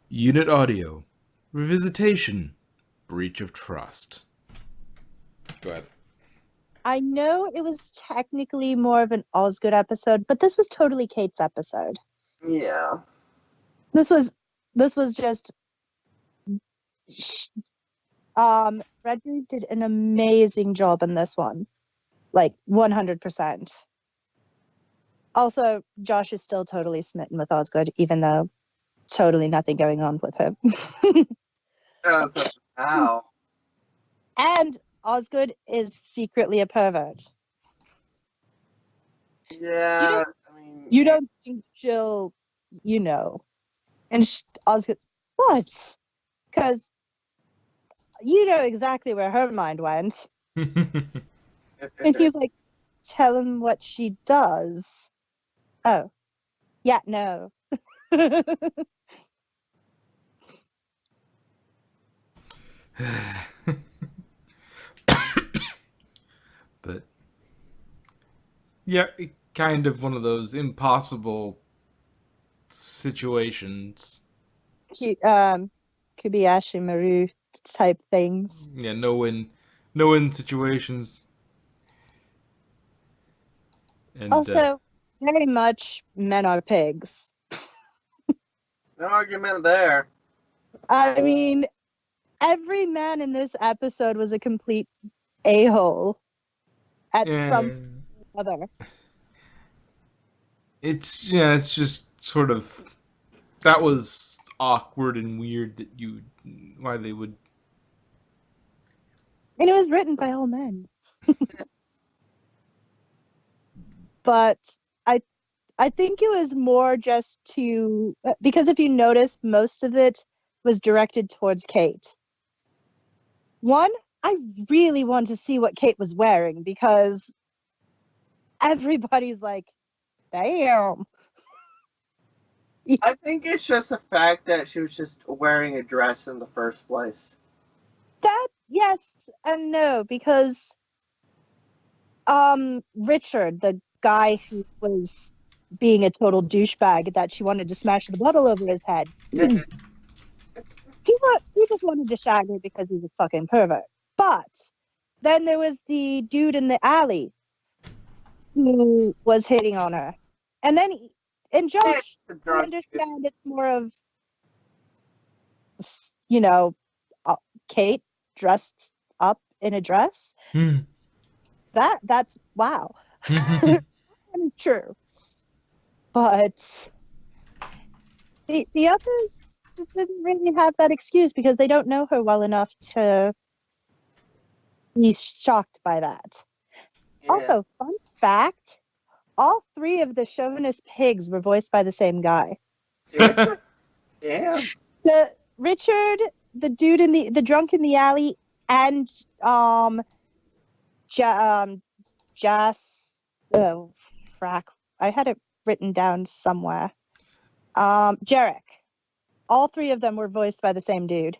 Unit Audio. Revisitation. Breach of Trust. Go ahead. I know it was technically more of an Osgood episode, but this was totally Kate's episode. Yeah. This was just Redgrave did an amazing job in this one. Like 100%. Also, Josh is still totally smitten with Osgood, even though totally nothing going on with him. How? And Osgood is secretly a pervert. Yeah, You don't think she'll, And Osgood's, what? Because you know exactly where her mind went. And he's like, tell him what she does. Oh, yeah, no. But yeah, kind of one of those impossible situations. Kobayashi Maru type things. Yeah, no-win situations. And Also, very much men are pigs. no argument there. I mean, every man in this episode was a complete a-hole at some other. It's just sort of, that was awkward and weird that why they would. And it was written by all men. But I think it was more just because if you notice, most of it was directed towards Kate. One, I really want to see what Kate was wearing because everybody's like, damn. I think it's just the fact that she was just wearing a dress in the first place. That, yes and no, because Richard, the guy who was being a total douchebag that she wanted to smash the bottle over his head, he just wanted to shag her because he's a fucking pervert. But then there was the dude in the alley who was hitting on her. And then, and Josh, I understand it's more of, Kate dressed up in a dress. That's wow. That is true. But the others didn't really have that excuse because they don't know her well enough to be shocked by that. Yeah. Also, fun fact, all three of the chauvinist pigs were voiced by the same guy. Yeah. The Richard, the dude in the drunk in the alley, and frack. I had it written down somewhere. Jarek. All three of them were voiced by the same dude.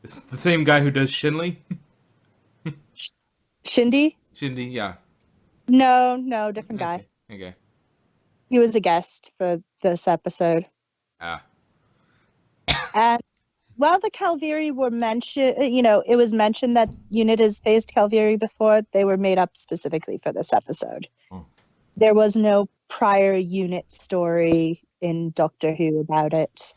It's the same guy who does Shinley? Shindy? Shindy, yeah. No, different guy. Okay. He was a guest for this episode. And while the Calviri were mentioned, it was mentioned that Unit has faced Calviri before, they were made up specifically for this episode. There was no prior Unit story in Doctor Who about it.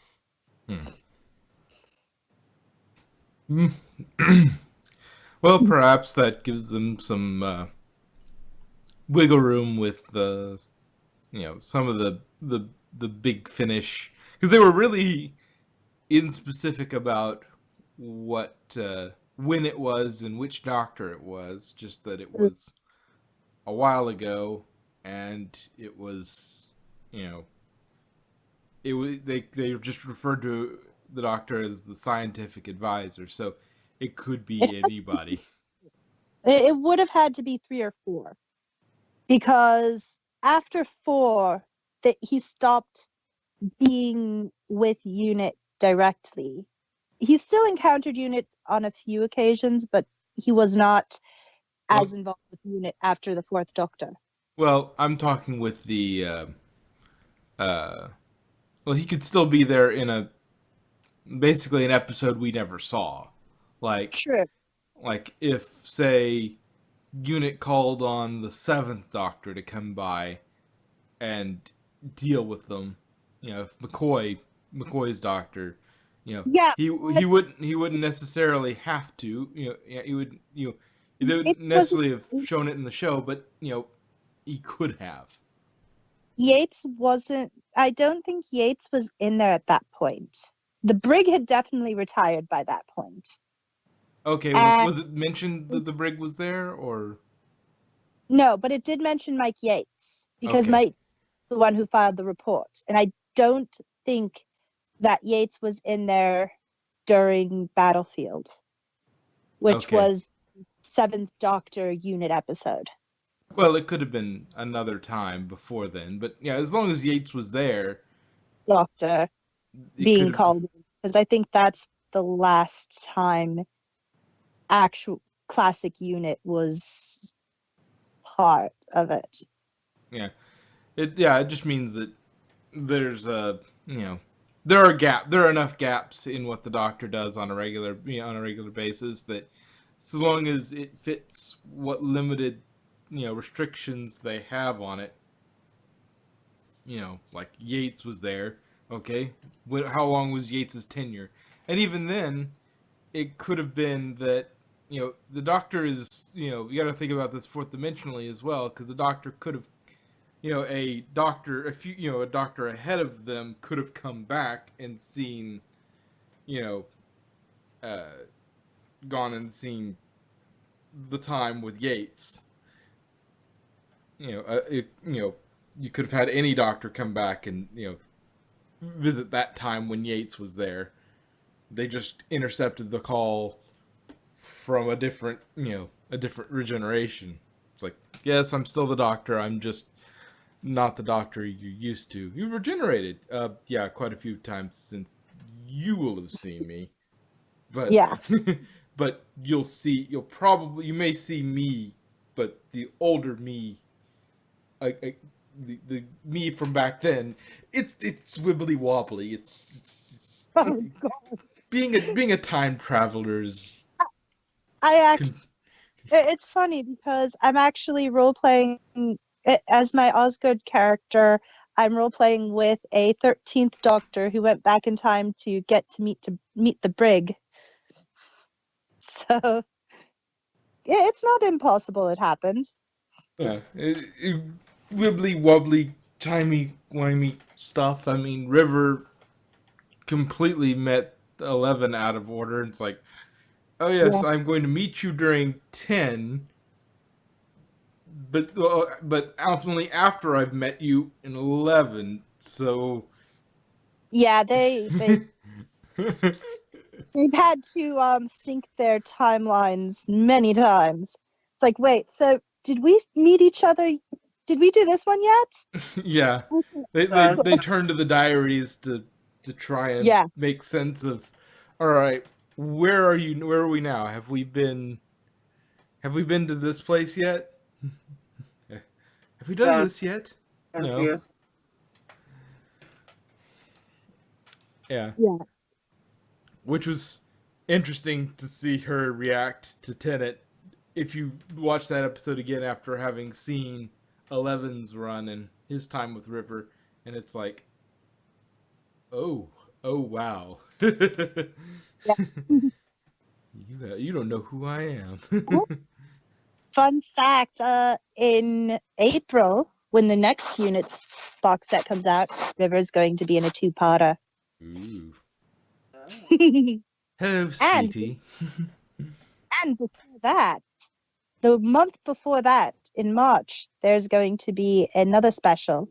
Well, perhaps that gives them some wiggle room with some of the big finish, because they were really inspecific about what when it was and which Doctor it was. Just that it was a while ago, and it was it was they just referred to the Doctor as the scientific advisor, so it could be anybody. It would have had to be 3 or 4, because after 4, that he stopped being with Unit directly. He still encountered Unit on a few occasions, but he was not as involved with Unit after the 4th Doctor. Well, I'm talking with the Well, he could still be there in basically an episode we never saw. Like, True. like if, say, Unit called on the Seventh Doctor to come by and deal with them, if McCoy's Doctor, Yeah, he wouldn't necessarily have to, yeah, he it didn't wasn't. necessarily have shown it in the show, but he could have. Yates wasn't. I don't think Yates was in there at that point. The brig had definitely retired by that point. Okay, And was it mentioned that the brig was there, or no, but it did mention Mike Yates because okay, Mike, the one who filed the report, and I don't think that Yates was in there during Battlefield, which okay. was Seventh Doctor unit episode. Well, it could have been another time before then, but yeah, as long as Yates was there, Doctor it could being have. called because I think that's the last time actual classic unit was part of it. Yeah, it just means that there's there are enough gaps in what the Doctor does on a regular basis that so long as it fits what limited restrictions they have on it, like Yates was there. Okay, how long was Yates's tenure? And even then, it could have been that the Doctor is you got to think about this fourth dimensionally as well, because the Doctor could have a doctor ahead of them could have come back and seen you know uh, gone and seen the time with Yates. You could have had any doctor come back and visit that time when Yates was there. They just intercepted the call from a different regeneration. It's like, yes, I'm still the Doctor. I'm just not the Doctor you're used to. You've regenerated. Yeah, quite a few times since you will have seen me. But Yeah. but you may see me, but the older me, the me from back then, it's wibbly wobbly. Oh, God. Being a time traveler is. It's funny because I'm actually role playing as my Osgood character. I'm role playing with a 13th Doctor who went back in time to get to meet the brig. So it's not impossible. It happened. Yeah, wibbly wobbly, timey wimey stuff. I mean, River completely met 11 out of order. It's like, oh yes, Yeah. I'm going to meet you during 10, but ultimately after I've met you in 11. So Yeah, they've had to sync their timelines many times. It's like, wait, so did we meet each other? Did we do this one yet? yeah, they turn to the diaries to try and Yeah. make sense of. All right, where are you? Where are we now? Have we been to this place yet? Have we done this yet? No. Confused. Yeah. Yeah. Which was interesting to see her react to Tenet. If you watch that episode again after having seen Eleven's run and his time with River, and it's like, oh wow. Yeah. You don't know who I am. Fun fact, in April, when the next unit's box set comes out, River's going to be in a two-parter. Ooh. and Hello, sweetie. before that, the month before that, in March, there's going to be another special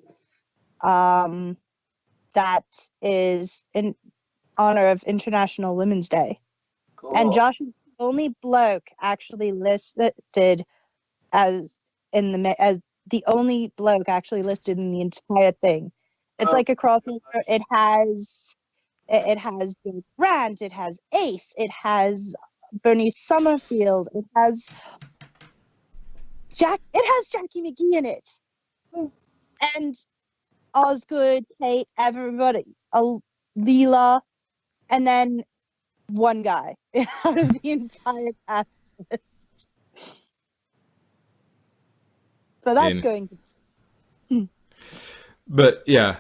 that is in honor of International Women's Day. Cool. And Josh is the only bloke actually listed as the only bloke actually listed in the entire thing. It's like a crossover. It has Joe Grant, it has Ace, it has Bernice Summerfield, it has Jackie McGee in it. And Osgood, Kate, everybody, Leela, and then one guy out of the entire cast. So that's And going to. but yeah,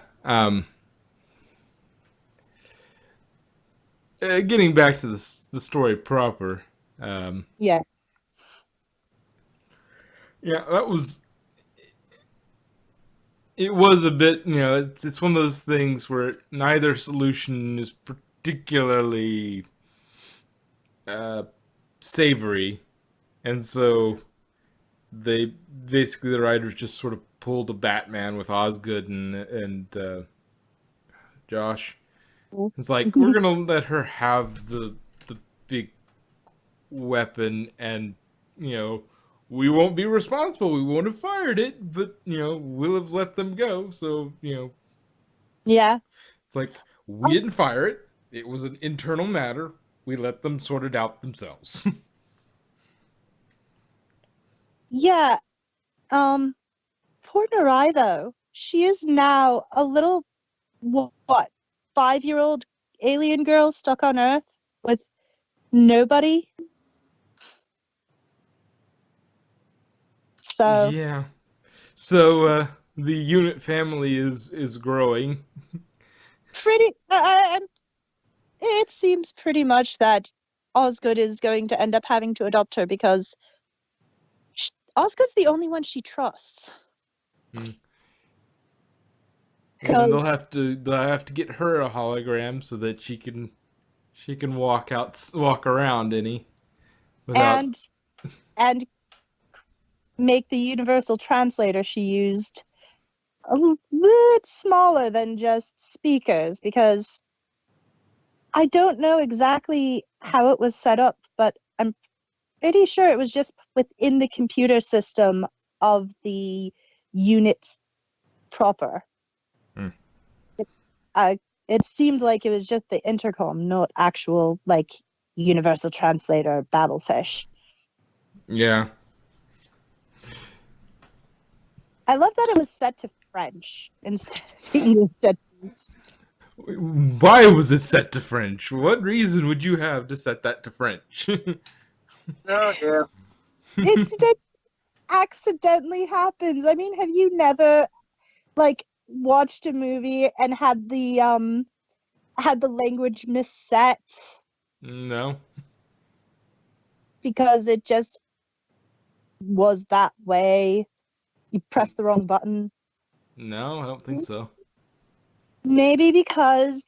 getting back to the story proper. Yeah. Yeah, that was. It was a bit, it's one of those things where neither solution is particularly uh, savory, and so they basically the writers just sort of pulled a Batman with Osgood and Josh. It's like we're gonna let her have the big weapon, and you know we won't be responsible. We won't have fired it, but we'll have let them go. So Yeah. it's like we didn't fire it. It was an internal matter. We let them sort it out themselves. Yeah. Poor Narai though. She is now a little what 5-year-old alien girl stuck on Earth with nobody. So Yeah. So the unit family is growing. pretty. It seems pretty much that Osgood is going to end up having to adopt her because Osgood's the only one she trusts. Hmm. And then 'Cause- they'll have to get her a hologram so that she can walk around any without. and and make the universal translator she used a bit smaller than just speakers because I don't know exactly how it was set up, but I'm pretty sure it was just within the computer system of the units proper. Hmm. It seemed like it was just the intercom, not actual like universal translator Babelfish. Yeah. I love that it was set to French instead of English. Why was it set to French? What reason would you have to set that to French? Oh yeah. It accidentally happens. I mean, have you never like watched a movie and had the language misset No. because it just was that way? You pressed the wrong button. No, I don't think so. Maybe because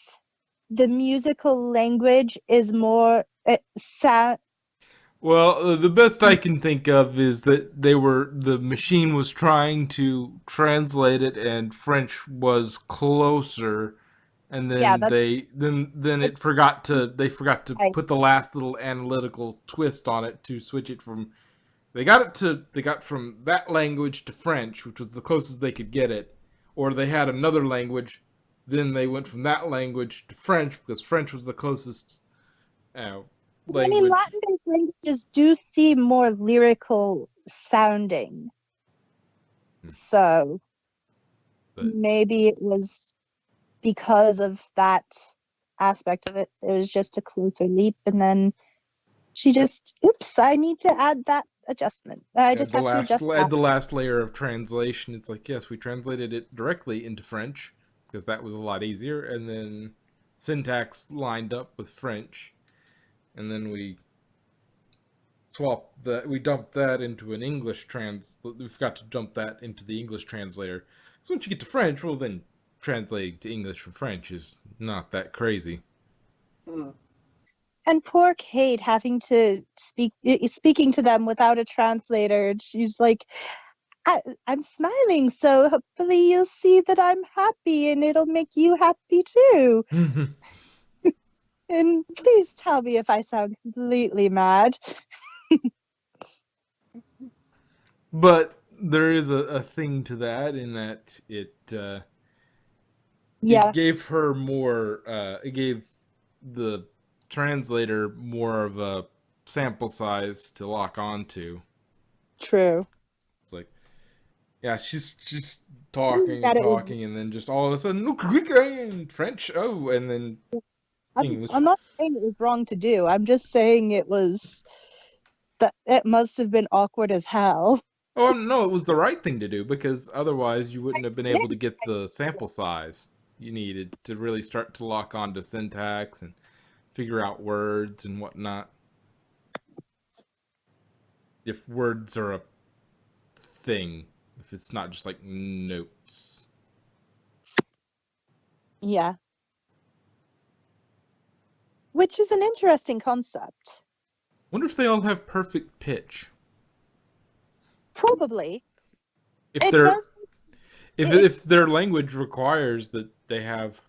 the musical language is more sound. Well, the best I can think of is that the machine was trying to translate it, and French was closer, and Yeah, then that's they forgot to right. put the last little analytical twist on it to switch it from they got from that language to French, which was the closest they could get it, or they had another language, then they went from that language to French because French was the closest uh, I mean, language. Latin-based languages do seem more lyrical sounding. So But maybe it was because of that aspect of it. It was just a closer leap, and then she just, oops, I need to add that adjustment. I at just the have to last adjust at that. the last layer of translation, it's like yes, we translated it directly into French because that was a lot easier, and then syntax lined up with French, and then we dumped that into an English we forgot to dump that into the English translator. So once you get to French, well then translating to English from French is not that crazy. Hmm. And poor Kate having to speaking to them without a translator. And she's like, I'm smiling, so hopefully you'll see that I'm happy and it'll make you happy too. And please tell me if I sound completely mad. But there is a thing to that in that it Yeah, gave her more it gave the translator more of a sample size to lock onto. true. It's like Yeah, she's just talking and That it was. talking, and then just all of a sudden, French. Oh, and then English. I'm not saying it was wrong to do. I'm just saying it was that it must have been awkward as hell. Oh no, it was the right thing to do because otherwise you wouldn't have been able to get the sample size you needed to really start to lock onto syntax and figure out words and whatnot. If words are a thing, if it's not just like notes. Yeah. Which is an interesting concept. Wonder if they all have perfect pitch. Probably. If It they're does. if their language requires that they have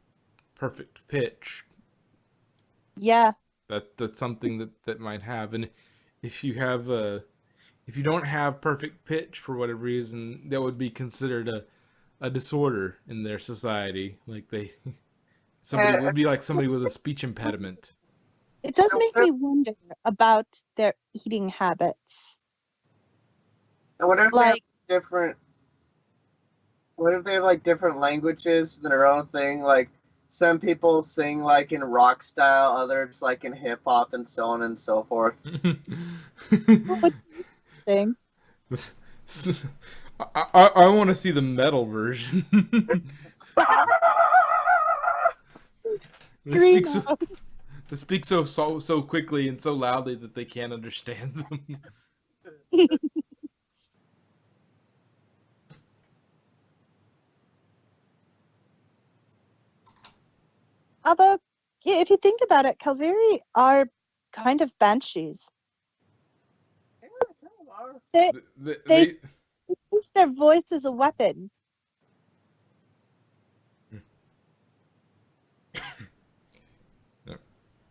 perfect pitch, Yeah. that's something that might have. And if you have if you don't have perfect pitch for whatever reason, that would be considered a disorder in their society. Like somebody would be like somebody with a speech impediment. It does make me wonder about their eating habits. And what if they have Like, different? What if they have like different languages, their own thing? Like some people sing like in rock style, others like in hip hop, and so on and so forth. what thing? I want to see the metal version. They speak so Screamo. they speak so quickly and so loudly that they can't understand them. Although, yeah, if you think about it, Calveri are kind of banshees. They They, they they, use their voice as a weapon.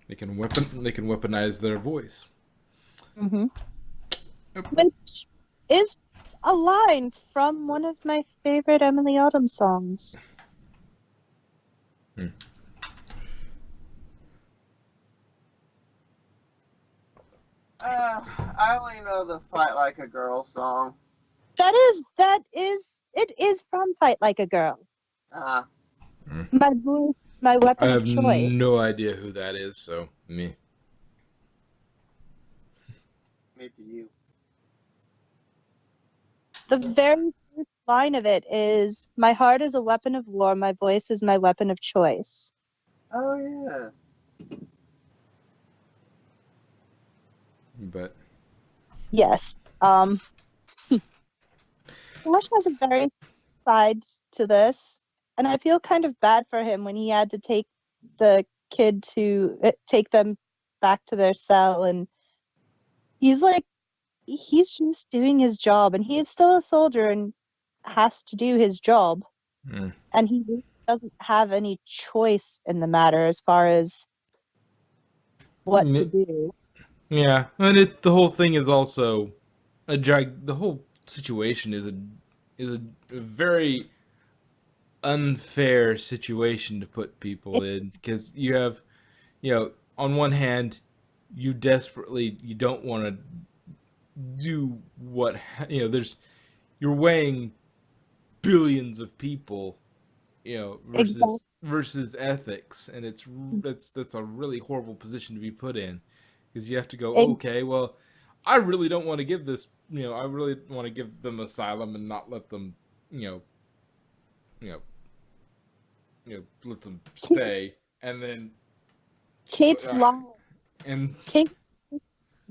they can weaponize their voice. Mm-hmm. Yep. Which is a line from one of my favorite Emily Autumn songs. I only know the "Fight Like a Girl" song. It is from Fight Like a Girl. Uh, My voice, my I weapon of have choice. no idea who that is, so me. maybe you. The very first line of it is, "My heart is a weapon of war, my voice is my weapon of choice." Oh yeah. But Yes. Flash has a very side to this, and I feel kind of bad for him when he had to take the kid to take them back to their cell, and he's like, he's just doing his job, and he is still a soldier and has to do his job, mm, and he really doesn't have any choice in the matter as far as what to do. yeah, and the whole thing is also the whole situation is a very unfair situation to put people in because you have, on one hand, you don't want to do what, you're weighing billions of people, Exactly. versus ethics, and that's a really horrible position to be put in because you have to go, Ex- okay, well, I really don't want to give this, I really want to give them asylum and not let them, you know, you know, let them stay, and then she's like, Kate's line, and Kate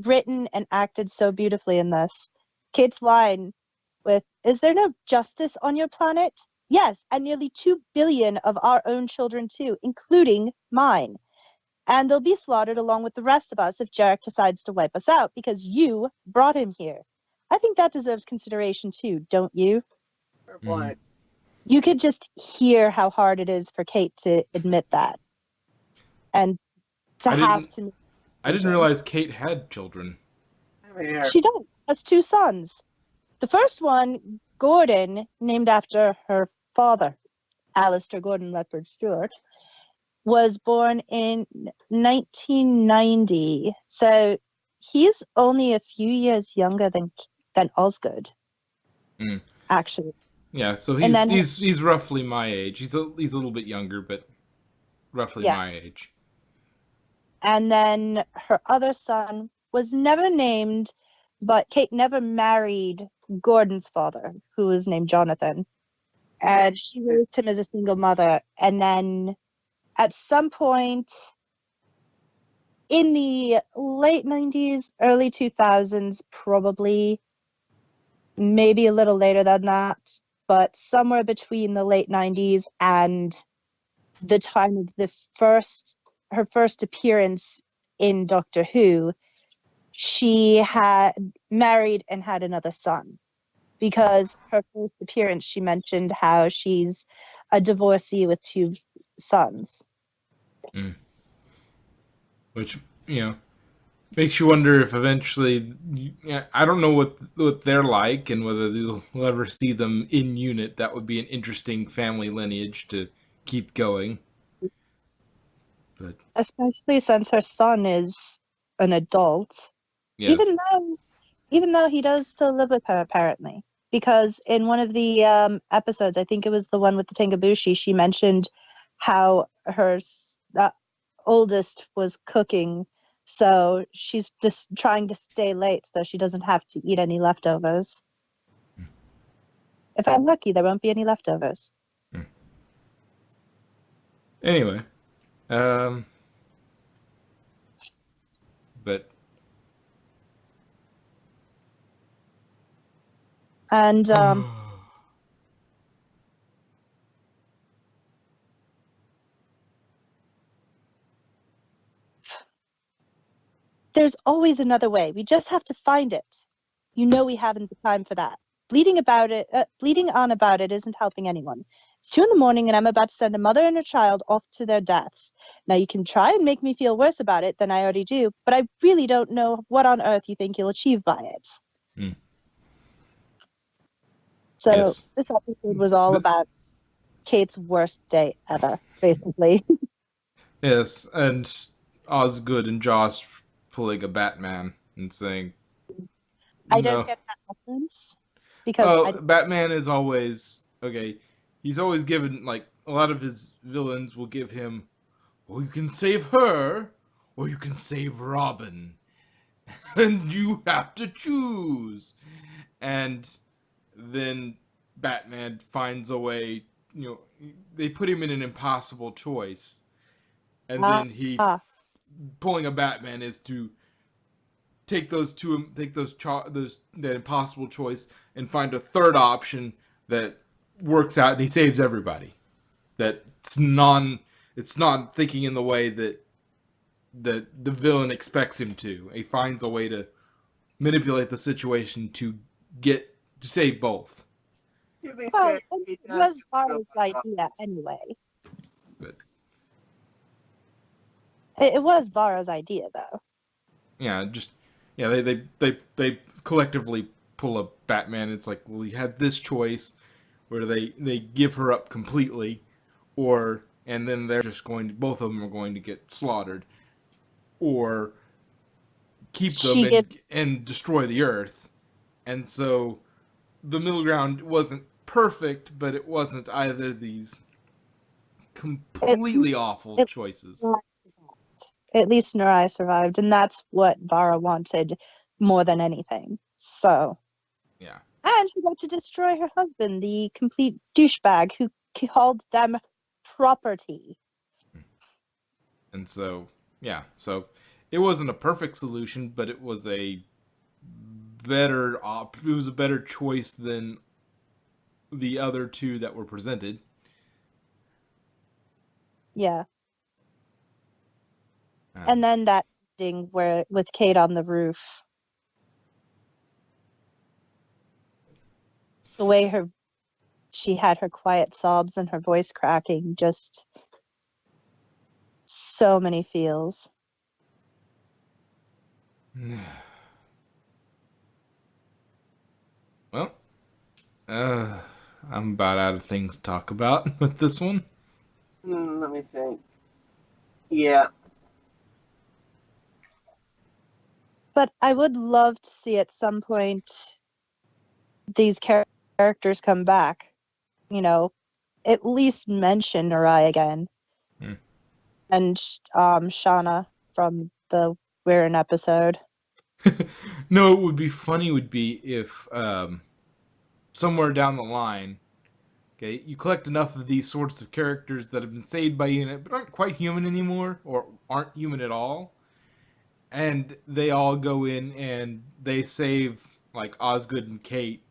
written and acted so beautifully in this. Kate's line with, "Is there no justice on your planet?" Yes, and nearly 2 billion of our own children too, including mine. And they'll be slaughtered along with the rest of us if Jarek decides to wipe us out because you brought him here. I think that deserves consideration too, don't you? Fair point. You could just hear how hard it is for Kate to admit that. And to I have didn't to. I didn't realize Kate had children. I'm here. She does. That's 2 sons. The first one, Gordon, named after her father, Alistair Gordon Lethbridge Stewart, was born in 1990. So he's only a few years younger than Osgood, Mm. actually. Yeah, so And then he's roughly my age. He's a little bit younger, but roughly yeah, my age. and then her other son was never named, but Kate never married Gordon's father, who was named Jonathan, and she raised him as a single mother. And then at some point in the late 90s, early 2000s, probably, maybe a little later than that, but somewhere between the late 90s and the time of her first appearance in Doctor Who, she had married and had another son. Because her first appearance, she mentioned how she's a divorcee with two sons. Mm. Which, makes you wonder if eventually, I don't know what they're like and whether we'll ever see them in unit. That would be an interesting family lineage to keep going. But Especially since her son is an adult. yes, Even though he does still live with her apparently. Because in one of the episodes, I think it was the one with the Tengabushi, she mentioned how her oldest was cooking, so she's just trying to stay late so she doesn't have to eat any leftovers. If I'm lucky, there won't be any leftovers. anyway, um, but And there's always another way. We just have to find it. You know we haven't the time for that. Bleeding on about it isn't helping anyone. It's 2 a.m. and I'm about to send a mother and a child off to their deaths. Now you can try and make me feel worse about it than I already do, but I really don't know what on earth you think you'll achieve by it. mm, So yes, this episode was all about Kate's worst day ever, basically. yes, and Osgood and Josh pulling a Batman and saying I don't no. get that reference because I Oh, Batman is always okay. He's always given like a lot of his villains will give him, well, you can save her, or you can save Robin, and you have to choose. And then Batman finds a way. They put him in an impossible choice, and ah, then he ah, pulling a Batman is to take those that impossible choice and find a third option that works out, and he saves everybody. It's not thinking in the way that the villain expects him to. He finds a way to manipulate the situation to save both. To be well, fair, it he does was do a Vara's good idea job. anyway. But It was Vara's idea, though. yeah, just yeah, they collectively pull a Batman. It's like, well, you had this choice where they give her up completely, or and then they're just both of them are going to get slaughtered, or keep them She gives and destroy the Earth. And so the middle ground wasn't perfect, but it wasn't either of these it. completely awful It choices. at least Narai survived, and that's what Vara wanted more than anything. So, Yeah. and she got to destroy her husband, the complete douchebag who called them property. And so, yeah, so it wasn't a perfect solution, but it was a it was a better choice than the other two that were presented. Yeah, and Um, then that ending where with Kate on the roof, the way she had her quiet sobs and her voice cracking, just so many feels. well, I'm about out of things to talk about with this one. Let me think. Yeah. But I would love to see at some point these characters come back. at least mention Narai again. Hmm. And Shauna from the We're An episode. No, what would be funny would be if somewhere down the line, okay, you collect enough of these sorts of characters that have been saved by Unit but aren't quite human anymore, or aren't human at all, and they all go in and they save like Osgood and Kate,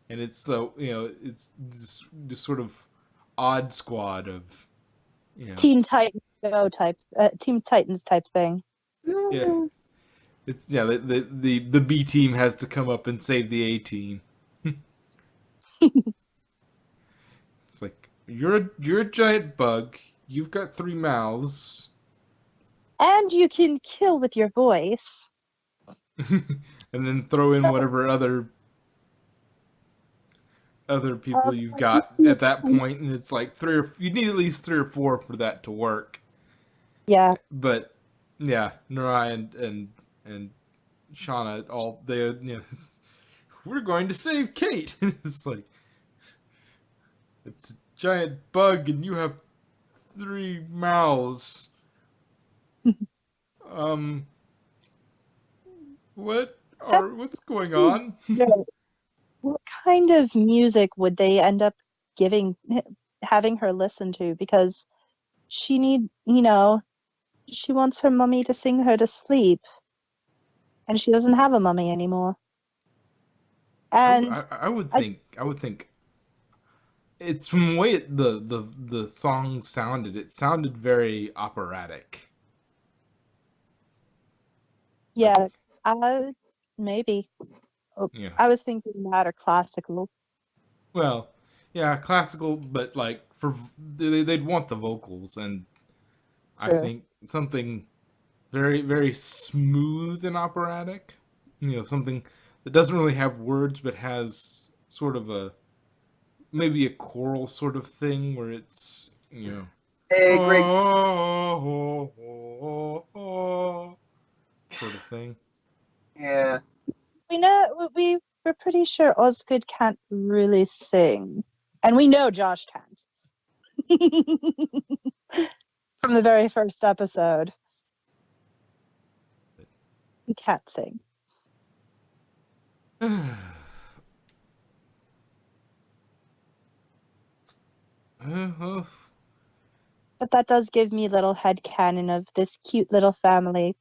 and it's so it's this sort of odd squad of Teen Titans Go type, Teen Titans type thing. yeah. It's the B team has to come up and save the A team. It's like you're a giant bug. You've got 3 mouths, And you can kill with your voice. and then throw in whatever other people you've got at that point, and it's like you need at least 3 or 4 for that to work. Yeah. But yeah, Narai and Shauna all they we're going to save Kate. It's like it's a giant bug and you have 3 mouths. What's going on? What kind of music would they end up having her listen to? Because she she wants her mummy to sing her to sleep, and she doesn't have a mummy anymore. And I would think it's from the way the song sounded. It sounded very operatic. yeah, maybe. Yeah. I was thinking that or classical. Well, yeah, classical, but like they'd want the vocals, and I True. think something very very smooth and operatic. Something that doesn't really have words, but has sort of maybe a choral sort of thing where it's Hey, Greg. Sort of thing. Yeah. We're pretty sure Osgood can't really sing, and we know Josh can't. From the very first episode, he can't sing. But that does give me little headcanon of this cute little family.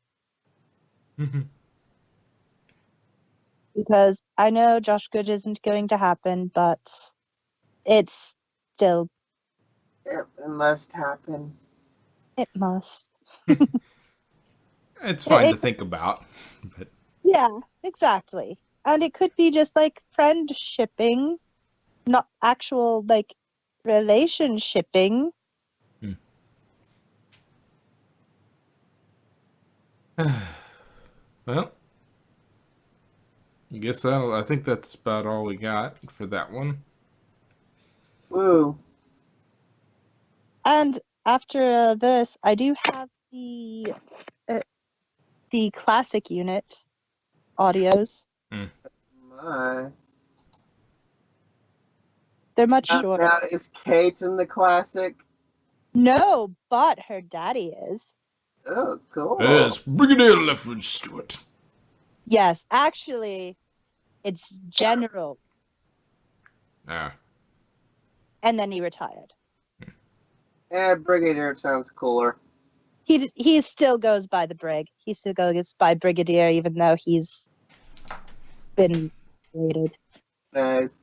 Because I know Josh Good isn't going to happen, but it's still... It must happen. It must. It's fine to think about. But yeah, exactly. And it could be just like friendshipping, not actual like relationshipping. Well, I think that's about all we got for that one. Woo. And after this, I do have the classic unit audios. My. They're much shorter. Now, is Kate in the classic? No, but her daddy is. Oh, cool. Yes, Brigadier Lefford Stewart. Yes, actually, it's General. Ah. And then he retired. Yeah, Brigadier sounds cooler. He still goes by the Brig. He still goes by Brigadier, even though he's been rated. Nice.